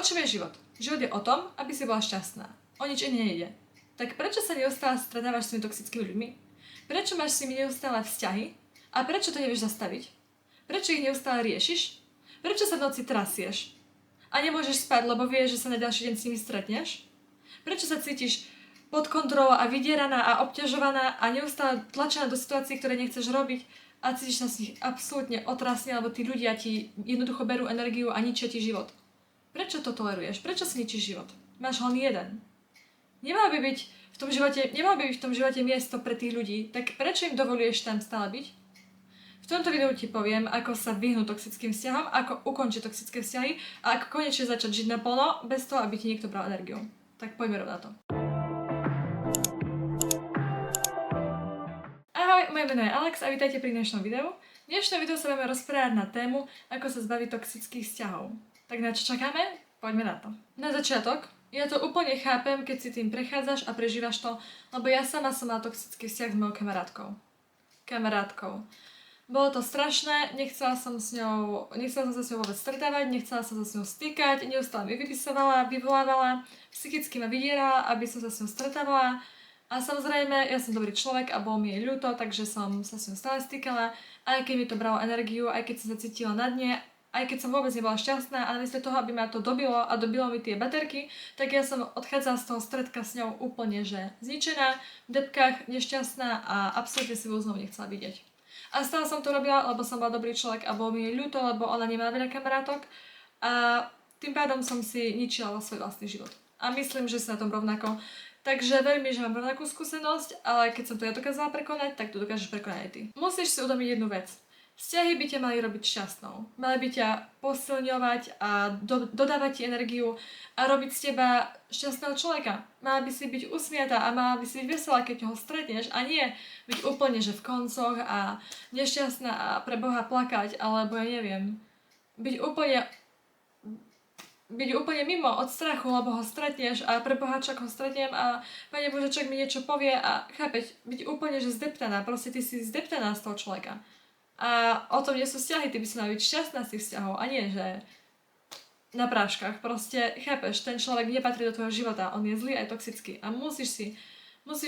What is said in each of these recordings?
čom je život? Život je o tom, aby si bola šťastná. O nič iné nejde. Tak prečo sa neustále stretávaš s tými toxickými ľuďmi? Prečo máš s nimi neustále vzťahy? A prečo to nevieš zastaviť? Prečo ich neustále riešiš? Prečo sa v noci trasieš? A nemôžeš spať, lebo vieš, že sa na ďalší deň s nimi stretneš? Prečo sa cítiš pod kontrolou a vydieraná a obťažovaná a neustále tlačená do situácií, ktoré nechceš robiť a cítiš sa z nich absolútne otrasne, lebo tí ľudia ti jednoducho berú energiu a ničia ti život? Prečo to toleruješ? Prečo si ničíš život? Máš len jeden. Nemal by byť v tom živote miesto pre tých ľudí, tak prečo im dovoluješ tam stále byť? V tomto videu ti poviem, ako sa vyhnúť toxickým vzťahom, ako ukončiť toxické vzťahy a ako konečne začať žiť naplno, bez toho, aby ti niekto bral energiu. Tak poďme rovno na to. Ahoj, moje meno je Alex a vítajte pri dnešnom videu. V dnešnom videu sa budeme rozprávať na tému, ako sa zbaviť toxických vzťahov. Tak na čo čakáme? Poďme na to. Na začiatok, ja to úplne chápem, keď si tým prechádzaš a prežívaš to, lebo ja sama som mala toxický vzťah s mojou kamarátkou. Bolo to strašné, nechcela som sa s ňou vôbec stretávať, nechcela som sa s ňou stýkať, neustále mi vypisovala, vyvolávala, psychicky ma vydierala, aby som sa s ňou stretávala. A samozrejme, ja som dobrý človek a bolo mi jej ľúto, takže som sa s ňou stále stýkala, aj keď mi to bralo energiu, aj keď som sa cítila na dne, aj keď som vôbec nebola šťastná, ale namiesto toho, aby ma to dobilo a dobilo mi tie baterky, tak ja som odchádzala z toho stredka s ňou úplne, že zničená, v debkách, nešťastná a absolútne si ju znovu nechcela vidieť. A stále som to robila, lebo som bola dobrý človek a bolo mi jej ľúto, lebo ona nemala veľa kamarátok a tým pádom som si ničila svoj vlastný život. A myslím, že si na tom rovnako. Takže verím, že mám rovnakú skúsenosť, ale keď som to ja dokázala prekonať, tak to dokážeš prekonať aj ty. Musíš si uvedomiť jednu vec. Vzťahy by ťa mali robiť šťastnou. Mali by ťa posilňovať a dodávať ti energiu a robiť z teba šťastného človeka. Mala by si byť usmiatá a mala by si byť veselá, keď ho stretneš a nie byť úplne, že v koncoch a nešťastná a pre Boha plakať, alebo ja neviem, byť úplne mimo od strachu, lebo ho stretneš a pre Boha čak ho stretnem a Pane Bože, čak mi niečo povie a chápeť, byť úplne, že zdeptaná, proste ty si zdeptaná z toho človeka. A o tom nie sú vzťahy, ty by si mala byť šťastná z tých vzťahov a nie, že na práškach. Proste, chápeš, ten človek nepatrí do tvojho života, on je zlý aj toxický a musíš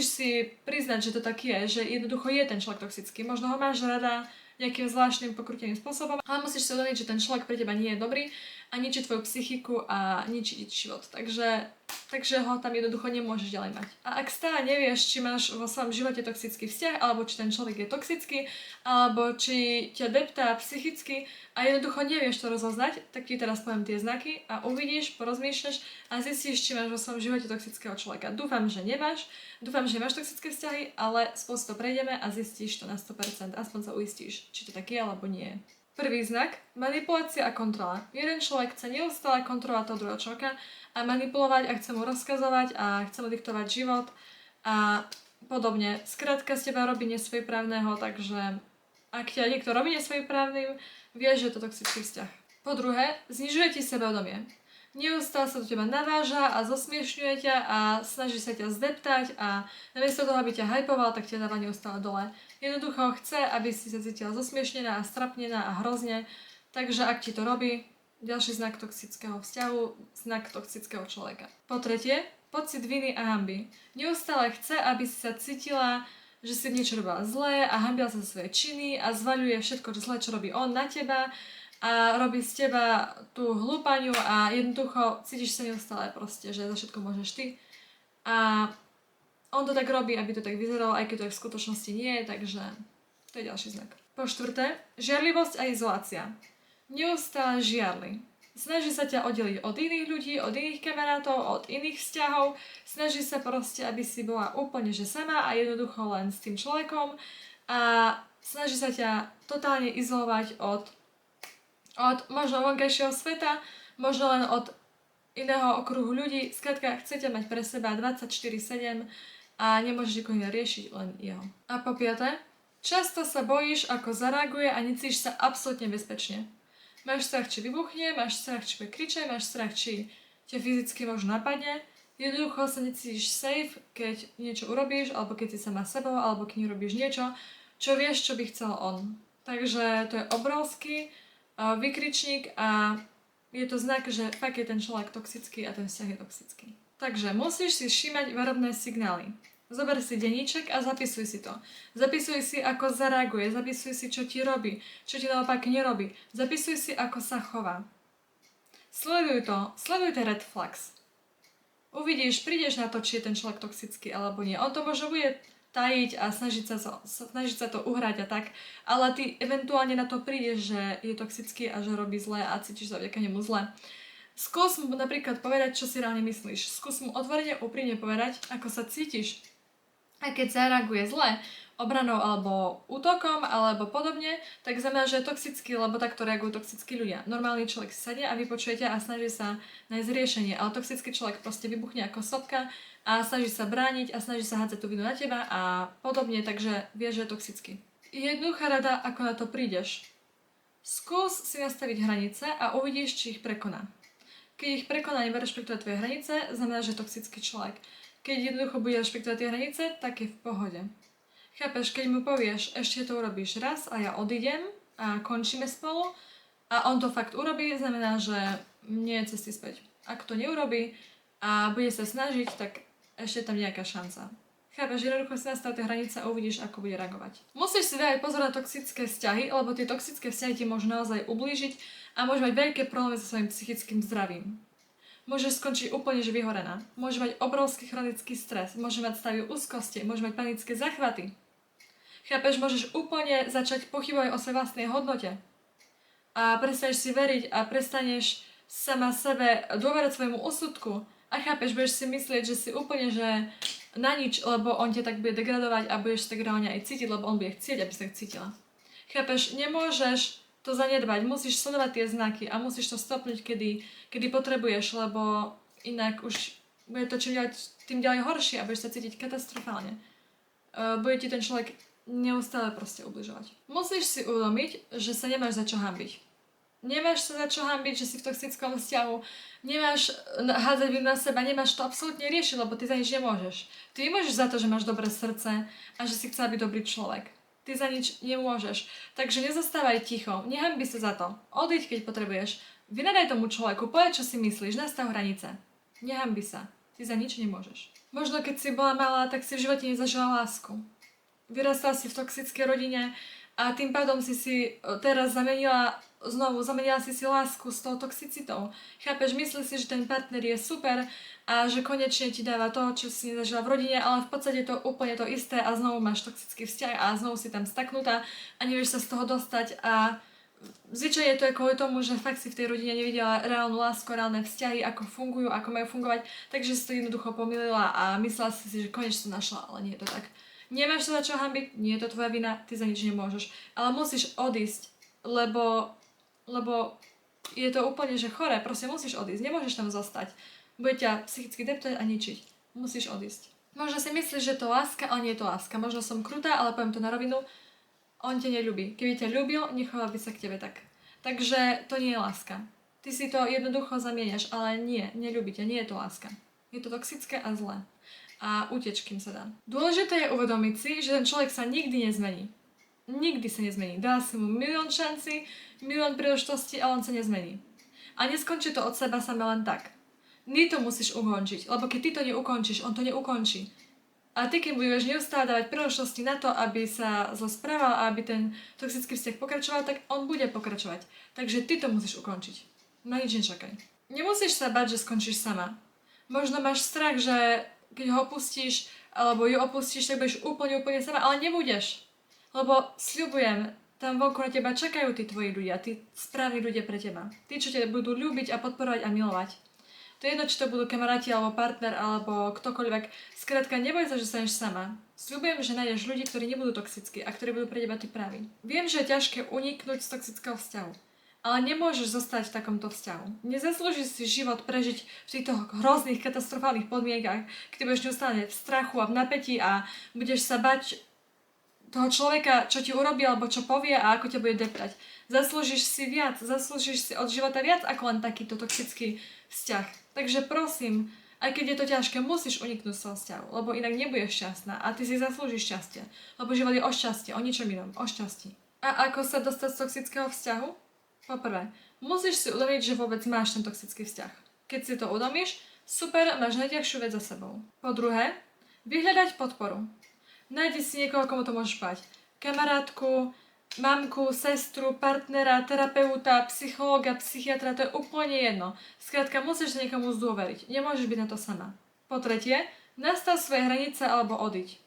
si priznať, že to tak je, že jednoducho je ten človek toxický. Možno ho máš rada nejakým zvláštnym pokruteným spôsobom, ale musíš si uvedomiť, že ten človek pre teba nie je dobrý a ničí tvoju psychiku a ničí život. Takže ho tam jednoducho nemôžeš ďalej mať. A ak stále nevieš, či máš vo svojom živote toxický vzťah, alebo či ten človek je toxický, alebo či ťa deptá psychicky a jednoducho nevieš to rozoznať, tak ti teraz poviem tie znaky a uvidíš, porozmýšľaš a zistíš, či máš vo svojom živote toxického človeka. Dúfam, že nemáš, toxické vzťahy, ale spolu to prejdeme a zistíš to na 100%, aspoň sa uistíš, či to tak je alebo nie. Prvý znak, manipulácia a kontrola. Jeden človek chce neustále kontrolovať toho druhého človeka a manipulovať a chce mu rozkazovať a chce mu diktovať život a podobne. Skrátka z teba robí nesvojprávneho, takže ak ťa niekto robí nesvojprávnym, vieš, že je to toxický vzťah. Po druhé, znižuje ti sebavedomie. Neustále sa do teba naváža a zosmiešňuje ťa a snaží sa ťa zdeptať a namiesto toho, aby ťa hypoval, tak ťa dáva neustále dole. Jednoducho chce, aby si sa cítila zosmiešnená a strapnená a hrozne, takže ak ti to robí, ďalší znak toxického vzťahu, znak toxického človeka. Po tretie, pocit viny a hanby. Neustále chce, aby si sa cítila, že si niečo robila zlé a hanbila sa za svoje činy a zvaľuje všetko zlé, čo robí on na teba a robí z teba tú hlúpaňu a jednoducho cítiš sa neustále proste, že za všetko môžeš ty. A on to tak robí, aby to tak vyzeralo, aj keď to v skutočnosti nie je, takže to je ďalší znak. Po štvrté, žiarlivosť a izolácia. Neustále žiarli. Snaží sa ťa oddeliť od iných ľudí, od iných kamarátov, od iných vzťahov. Snaží sa proste, aby si bola úplne že sama a jednoducho len s tým človekom. A snaží sa ťa totálne izolovať od možno vonkajšieho sveta, možno len od iného okruhu ľudí. Skrátka, chce ťa mať pre seba 24/7 a nemôžeš nikoho riešiť, len jeho. A po piate, často sa bojíš, ako zareaguje a necítiš sa absolútne bezpečne. Máš strach, či vybuchne, máš strach, či bude kričať, máš strach, či ťa fyzicky možno napadne. Jednoducho sa necítiš safe, keď niečo urobíš, alebo keď si sama sebou, alebo keď nerobíš niečo, čo vieš, čo by chcel on. Takže to je obrovský vykričník a Je to znak, že fakt je ten človek toxický a ten vzťah je toxický. Takže musíš si všímať varovné signály. Zober si denníček a zapisuj si to. Zapisuj si, ako zareaguje, zapisuj si, čo ti robí, čo ti naopak nerobí. Zapisuj si, ako sa chová. Sleduj tie red flags. Uvidíš, prídeš na to, či je ten človek toxický alebo nie. On to možno bude tajiť a snažiť sa to uhrať a tak, ale ty eventuálne na to prídeš, že je toxický a že robí zle a cítiš sa vďaka nemu zle. Skús mu napríklad povedať, čo si reálne myslíš. Skús mu otvorene, úprimne povedať, ako sa cítiš. A keď zareaguje zle, obranou alebo útokom alebo podobne, tak znamená, že je toxický, lebo takto reagujú toxickí ľudia. Normálny človek si sadne a vypočujete a snaží sa nájsť riešenie, ale toxický človek proste vybuchne ako sopka a snaží sa brániť a snaží sa hádzať tú vinu na teba a podobne, takže vieš, že je toxický. Jednoduchá rada, ako na to prídeš. Skús si nastaviť hranice a uvidíš, či ich prekoná. Keď ich prekoná, nebude rešpektovať tvoje hranice, znamená, že je toxický človek. Keď jednoducho bude rešpektovať tie hranice, tak je v pohode. Chápeš, keď mu povieš, ešte to urobíš raz a ja odídem a končíme spolu a on to fakt urobí, znamená, že nie je cesty späť. Ak to neurobí a bude sa snažiť, tak ešte je tam nejaká šanca. Chápeš, jednoducho si nastav tie hranice a uvidíš, ako bude reagovať. Musíš si dať pozor na toxické vzťahy, lebo tie toxické vzťahy ti môžu naozaj ublížiť a môže mať veľké problémy so svojím psychickým zdravím. Môžeš skončiť úplne že vyhorená. Môže mať obrovský chronický stres, môže mať stavy úzkosti, môže mať panické záchvaty. Chápeš, môžeš úplne začať pochybovať o svojej vlastnej hodnote. A prestaneš si veriť a prestaneš sama sebe dôverať svojmu úsudku. A chápeš, budeš si myslieť, že si úplne že na nič, lebo on ťa tak bude degradovať a budeš tak reálne aj cítiť, lebo on bude chcieť, aby si tak cítila. Chápeš, nemôžeš to zanedbať, musíš sledovať tie znaky a musíš to stopnúť, kedy potrebuješ, lebo inak už bude to tým ďalej horšie a budeš sa cítiť katastrofálne. Bude ti ten človek neustále proste ubližovať. Musíš si uvedomiť, že sa nemáš za čo hanbiť. Nemáš sa za čo hanbiť, že si v toxickom vzťahu, nemáš hádzať vinu na seba, nemáš to absolútne riešiť, lebo ty za nič nemôžeš. Ty nemôžeš za to, že máš dobré srdce a že si chcela byť dobrý človek. Ty za nič nemôžeš. Takže nezostávaj ticho, nehanbi sa za to. Odíď, keď potrebuješ. Vynadaj tomu človeku, povedz, čo si myslíš, nastav hranice. Nehanbi sa. Ty za nič nemôžeš. Možno keď si bola malá, tak si v živote nezažila lásku. Vyrastala si v toxickej rodine a tým pádom si teraz zamenila si lásku s tou toxicitou. Chápeš, myslíš si, že ten partner je super a že konečne ti dáva to, čo si nezažila v rodine, ale v podstate je to úplne to isté a znovu máš toxický vzťah a znovu si tam staknutá a nevieš sa z toho dostať a zvyčajne to je kvôli tomu, že fakt si v tej rodine nevidela reálnu lásku, reálne vzťahy, ako fungujú, ako majú fungovať, takže si to jednoducho pomýlila a myslela si, že konečne to našla, ale nie je to tak. Nemáš sa za čo hanbiť, nie je to tvoja vina, ty za nič nemôžeš, ale musíš odísť, lebo je to úplne, že chore, proste musíš odísť, nemôžeš tam zostať. Bude ťa psychicky deptať a ničiť. Musíš odísť. Možno si myslíš, že to láska, ale nie je to láska. Možno som krutá, ale poviem to na rovinu. On ťa neľúbi. Keby ťa ľúbil, nechoval by sa k tebe tak. Takže to nie je láska. Ty si to jednoducho zamieňaš, ale neľúbi ťa, nie je to láska. Je to toxické a zlé. A uteč, kým sa dá. Dôležité je uvedomiť si, že ten človek sa nikdy nezmení. Nikdy sa nezmení. Dá si mu milión šancí, milión príležitostí a on sa nezmení. A neskončí to od seba samé len tak. Ty to musíš ukončiť, lebo keď ty to neukončíš, on to neukončí. A ty, keď budeš neustále dávať príležitosti na to, aby sa zle správal a aby ten toxický vzťah pokračoval, tak on bude pokračovať. Takže ty to musíš ukončiť. Na nič nečakaj. Nemusíš sa bať, že skončíš sama. Možno máš strach, že keď ho opustíš, alebo ju opustíš, tak budeš úplne sama, ale nebudeš. Lebo sľubujem, tam vonku na teba čakajú tí tvoji ľudia, tí správni ľudia pre teba. Tí, čo ťa budú ľúbiť a podporovať a milovať. To je jedno, či to budú kamaráti, alebo partner, alebo ktokoľvek. Skrátka, neboj sa, že staneš sama. Sľubujem, že nájdeš ľudí, ktorí nebudú toxickí a ktorí budú pre teba tí praví. Viem, že je ťažké uniknúť z toxického vzťahu. Ale nemôžeš zostať v takomto vzťahu. Nezaslúžiš si život prežiť v týchto hrozných, katastrofálnych podmienkach, keď budeš neustále v strachu a v napätí a budeš sa bať toho človeka, čo ti urobí alebo čo povie a ako ťa bude deptať. Zaslúžiš si viac, zaslúžiš si od života viac ako len takýto toxický vzťah. Takže prosím, aj keď je to ťažké, musíš uniknúť z toho vzťahu, lebo inak nebudeš šťastná a ty si zaslúžiš šťastie. Lebo život je o šťastie, o ničom inom, o šťastí. A ako sa dostať z toxického vzťahu? Poprvé, Musíš si uvedomiť, že vôbec máš ten toxický vzťah. Keď si to uvedomíš, super, máš najťažšiu vec za sebou. Po druhé, vyhľadať podporu. Nájdi si niekoho, komu to môžeš povedať. Kamarátku, mamku, sestru, partnera, terapeuta, psychológa, psychiatra, to je úplne jedno. Skrátka, musíš sa niekomu zdôveriť. Nemôžeš byť na to sama. Po tretie, nastav svoje hranice alebo odiď.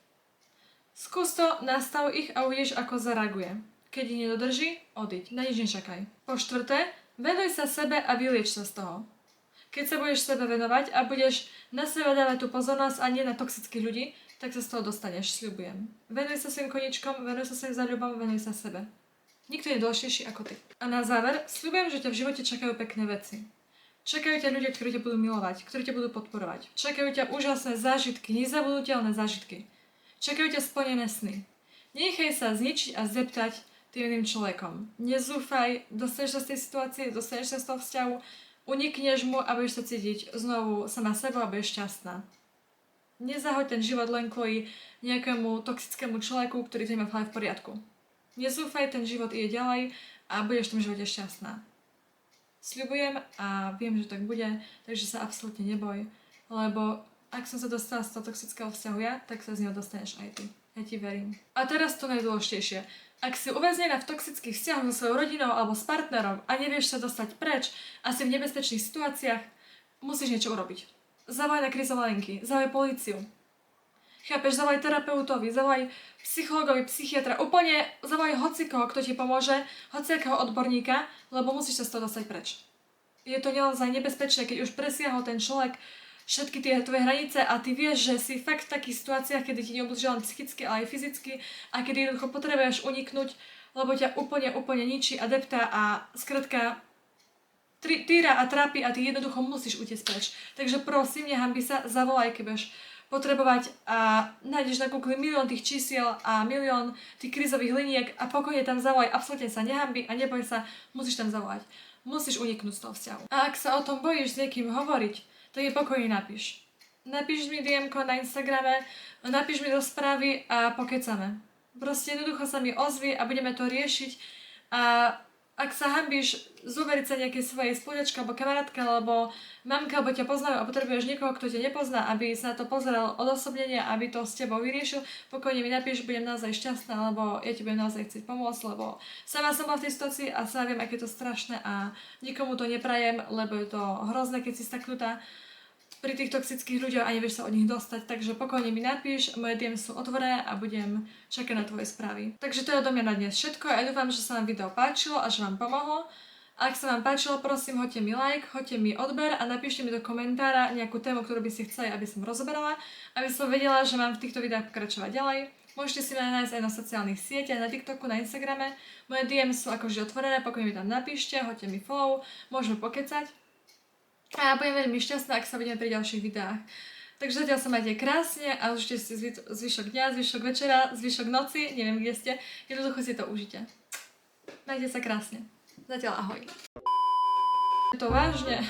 Skús to, nastav ich a uvidíš, ako zareaguje. Keď ich nedodrží, odiď. Na nič nečakaj. Po štvrté, venuj sa sebe a vylieč sa z toho. Keď sa budeš sebe venovať a budeš na seba dávať tú pozornosť a nie na toxických ľudí, tak sa z toho dostaneš, sľubujem. Venuj sa svojim koničkom, venuj sa svojim záľubom, venuj sa sebe. Nikto nie je dôležitejší ako ty. A na záver, sľubujem, že ťa v živote čakajú pekné veci. Čakajú ťa ľudia, ktorí ťa budú milovať, ktorí ťa budú podporovať. Čakajú ťa úžasné zážitky, nezabudnutelné zážitky. Čakajú ťa splnené sny. Nechaj sa zničiť a zeptať tým iným človekom. Nezúfaj, dostaneš sa z tej situácie, dostaneš sa z toho vzťahu, unikneš mu a budeš sa cítiť znovu sama sebou a budeš šťastná. Nezahoď ten život len kvôli nejakému toxickému človeku, ktorý to nemá v poriadku. Nezúfaj, ten život ide ďalej a budeš v tom živote šťastná. Sľubujem a viem, že tak bude, takže sa absolútne neboj, lebo ak som sa dostala z toho toxického vzťahu ja, tak sa z neho dostaneš aj ty. Ja ti verím. A teraz to najdôležitejšie. Ak si uväznená v toxických vzťahoch so svojou rodinou alebo s partnerom a nevieš sa dostať preč a si v nebezpečných situáciách, musíš niečo urobiť. Zavolaj na krízové linky, zavolaj políciu. Chápeš, zavolaj terapeutovi, zavolaj psychológovi, psychiatra, úplne zavolaj hocikoho, kto ti pomôže, hociakého odborníka, lebo musíš sa z toho dostať preč. Je to naozaj nebezpečné, keď už presiahol ten človek všetky tie tvoje hranice a ty vieš, že si fakt v takých situáciách, kedy ti neublíži len psychicky, ale aj fyzicky a kedy jednoducho potrebuješ uniknúť, lebo ťa úplne ničí a deptá a skrátka týra a trápi a ty jednoducho musíš utiecť preč. Takže prosím, nehanbi sa, zavolaj, keď budeš potrebovať a nájdeš na Google milión tých čísiel a milión tých krízových liniek a pokojne tam zavolaj, absolútne sa nehanbi a neboj sa, musíš tam zavolať. Musíš uniknúť z toho vzťahu. A ak sa o tom bojíš s niekým hovoriť, to je pokojne napíš. Napíš mi DM-ko na Instagrame, napíš mi do správy a pokecame. Proste jednoducho sa mi ozvi a budeme to riešiť a ak sa hanbíš zoveriť sa nejakej svojej spolužiačke alebo kamarátke alebo mamka, alebo ťa poznajú a potrebuješ niekoho, kto ťa nepozná, aby sa na to pozeral odosobnenie, aby to s tebou vyriešil, pokojne mi napíš, budem naozaj šťastná, lebo ja ti budem naozaj chcieť pomôcť, lebo sama som bola v tej situácii a sama viem, aké je to strašné a nikomu to neprajem, lebo je to hrozné, keď si staknutá pri tých toxických ľuďoch a nevieš sa od nich dostať, takže pokojne mi napíš, moje DM sú otvorené a budem čakať na tvoje správy. Takže to je odo mňa na dnes všetko a ja dúfam, že sa vám video páčilo a že vám pomohlo. Ak sa vám páčilo, prosím, hoďte mi like, hoďte mi odber a napíšte mi do komentára nejakú tému, ktorú by ste chceli, aby som rozoberala, aby som vedela, že mám v týchto videách pokračovať ďalej. Môžete si ma nájsť aj na sociálnych sieťach, na TikToku, na Instagrame. Moje DM sú akože otvorené, pokojne mi tam napíšte, hoďte mi follow, môžeme pokecať. A budem veľmi šťastná, ak sa vidíme pri ďalších videách. Takže zatiaľ sa majte krásne a užite si zvyšok dňa, zvyšok večera, zvyšok noci, neviem kde ste, jednoducho si to užite. Majte sa krásne. Zatiaľ ahoj. Je to vážne.